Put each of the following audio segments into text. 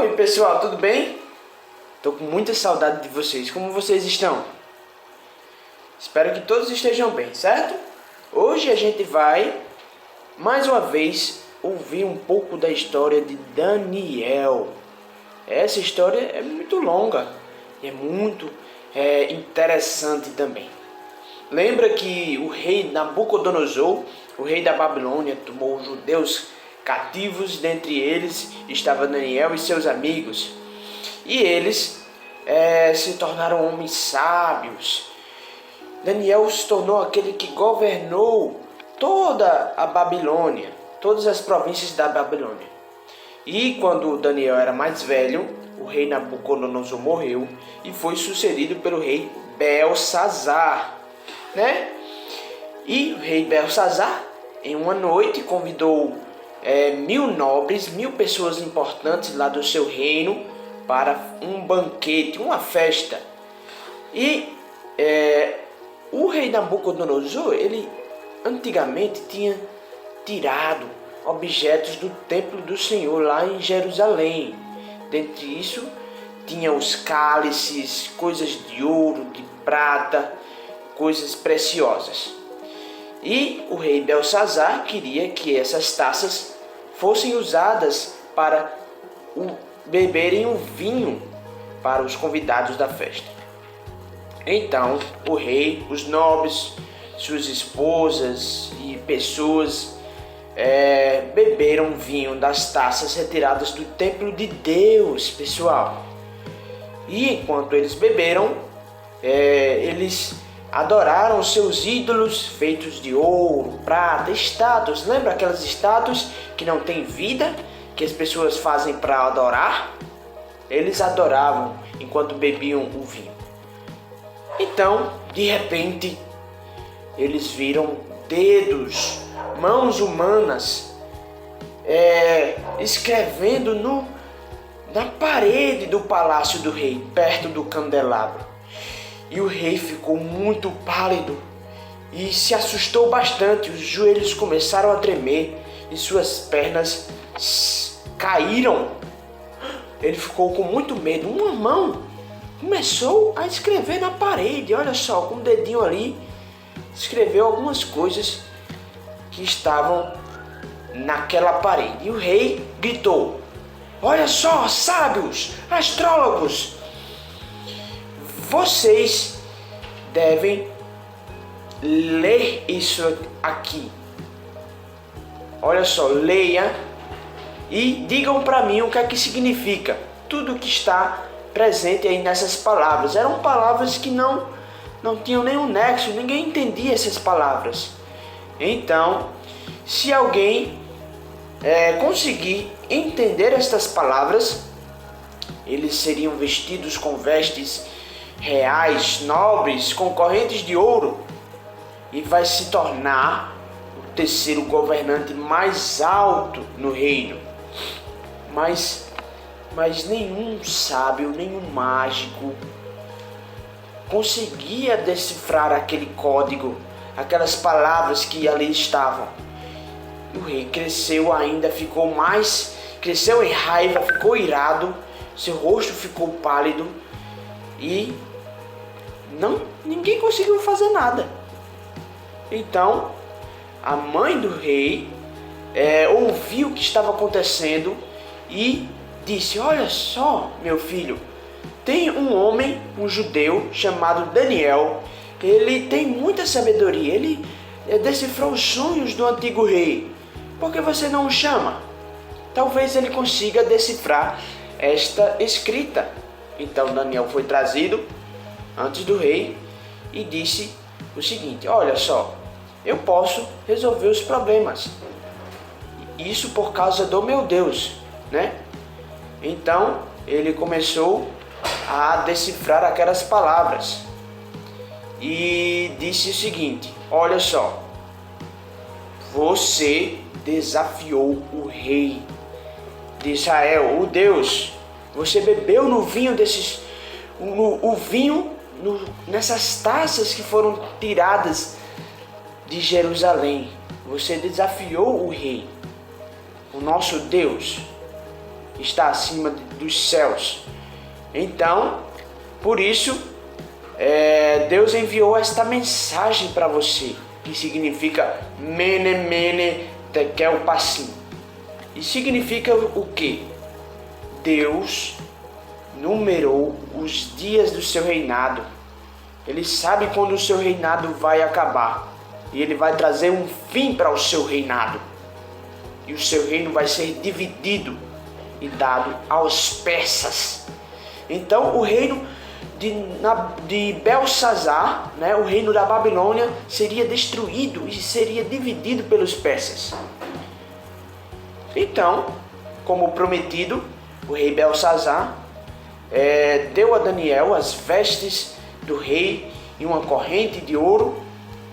Oi pessoal, tudo bem? Tô com muita saudade de vocês. Como vocês estão? Espero que todos estejam bem, certo? Hoje a gente vai, mais uma vez, ouvir um pouco da história de Daniel. Essa história é muito longa e é muito interessante também. Lembra que o rei Nabucodonosor, o rei da Babilônia, tomou os judeus cativos, dentre eles estava Daniel e seus amigos. E eles se tornaram homens sábios. Daniel se tornou aquele que governou toda a Babilônia, todas as províncias da Babilônia. E quando Daniel era mais velho, o rei Nabucodonosor morreu e foi sucedido pelo rei Belsazar, né? E o rei Belsazar, em uma noite, convidou 1000 nobres, 1000 pessoas importantes lá do seu reino para um banquete, uma festa. E o rei Nabucodonosor, ele antigamente tinha tirado objetos do templo do Senhor lá em Jerusalém. Dentre isso, tinha os cálices, coisas de ouro, de prata, coisas preciosas. E o rei Belsazar queria que essas taças fossem usadas para beberem o vinho para os convidados da festa. Então o rei, os nobres, suas esposas e pessoas beberam vinho das taças retiradas do templo de Deus, pessoal. E enquanto eles beberam, eles adoraram seus ídolos feitos de ouro, prata, estátuas. Lembra aquelas estátuas que não têm vida, que as pessoas fazem para adorar? Eles adoravam enquanto bebiam o vinho. Então, de repente, eles viram dedos, mãos humanas, escrevendo na parede do palácio do rei, perto do candelabro. E o rei ficou muito pálido e se assustou bastante. Os joelhos começaram a tremer e suas pernas caíram. Ele ficou com muito medo. Uma mão começou a escrever na parede. Olha só, com o dedinho ali, escreveu algumas coisas que estavam naquela parede. E o rei gritou: olha só, sábios, astrólogos, vocês devem ler isso aqui. Olha só, leia e digam para mim o que é que significa tudo que está presente aí nessas palavras. Eram palavras que não tinham nenhum nexo, ninguém entendia essas palavras. Então, se alguém conseguir entender estas palavras, eles seriam vestidos com vestes reais, nobres, com correntes de ouro, e vai se tornar o terceiro governante mais alto no reino. Mas nenhum sábio, nenhum mágico conseguia decifrar aquele código, aquelas palavras que ali estavam. O rei cresceu ainda, cresceu em raiva, ficou irado, seu rosto ficou pálido e ninguém conseguiu fazer nada. Então a mãe do rei ouviu o que estava acontecendo e disse: olha só, meu filho, tem um homem, um judeu chamado Daniel. Ele tem muita sabedoria, ele decifrou os sonhos do antigo rei. Por que você não o chama? Talvez ele consiga decifrar esta escrita. Então Daniel foi trazido antes do rei e disse o seguinte: olha só, eu posso resolver os problemas, isso por causa do meu Deus, né? Então ele começou a decifrar aquelas palavras e disse o seguinte: olha só, você desafiou o rei de Israel, o Deus. Você bebeu no vinho nessas taças que foram tiradas de Jerusalém. Você desafiou o rei, o nosso Deus. está acima dos céus. Então, por isso, Deus enviou esta mensagem para você, que significa Mene Mene Tekel Upharsin. E significa o quê? Deus numerou os dias do seu reinado. Ele sabe quando o seu reinado vai acabar. E ele vai trazer um fim para o seu reinado. E o seu reino vai ser dividido e dado aos persas. Então o reino de Belsazar, né, o reino da Babilônia, seria destruído e seria dividido pelos persas. Então, como prometido, o rei Belsazar deu a Daniel as vestes do rei e uma corrente de ouro,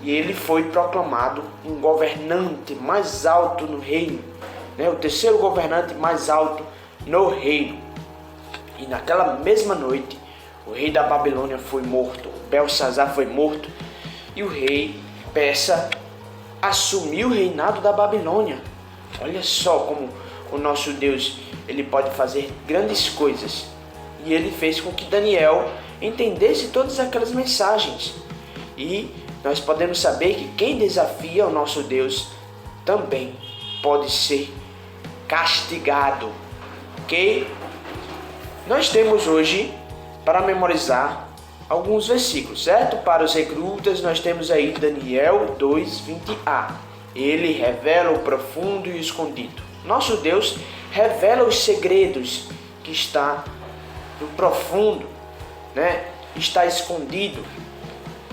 e ele foi proclamado um governante mais alto no reino, né? O terceiro governante mais alto no reino. E naquela mesma noite, o rei da Babilônia foi morto, Belsazar foi morto, e o rei persa assumiu o reinado da Babilônia. Olha só como o nosso Deus, ele pode fazer grandes coisas. E ele fez com que Daniel entendesse todas aquelas mensagens. E nós podemos saber que quem desafia o nosso Deus também pode ser castigado. Ok? Nós temos hoje para memorizar alguns versículos, certo? Para os recrutas nós temos aí Daniel 2:20a. Ele revela o profundo e o escondido. Nosso Deus revela os segredos que está no profundo, né? Está escondido,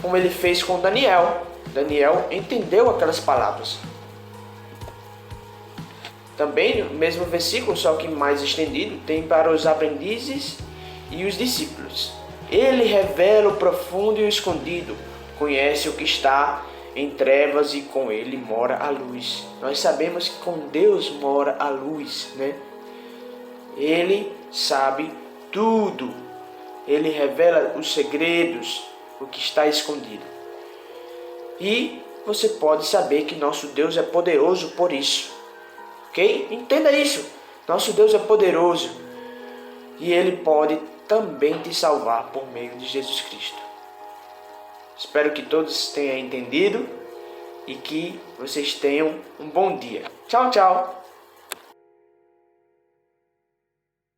como ele fez com Daniel. Daniel entendeu aquelas palavras. Também no mesmo versículo, só que mais estendido, tem para os aprendizes e os discípulos. Ele revela o profundo e o escondido, conhece o que está em trevas e com ele mora a luz. Nós sabemos que com Deus mora a luz, né? Ele sabe tudo. Ele revela os segredos, o que está escondido. E você pode saber que nosso Deus é poderoso por isso. Ok? Entenda isso. Nosso Deus é poderoso. E Ele pode também te salvar por meio de Jesus Cristo. Espero que todos tenham entendido e que vocês tenham um bom dia. Tchau, tchau!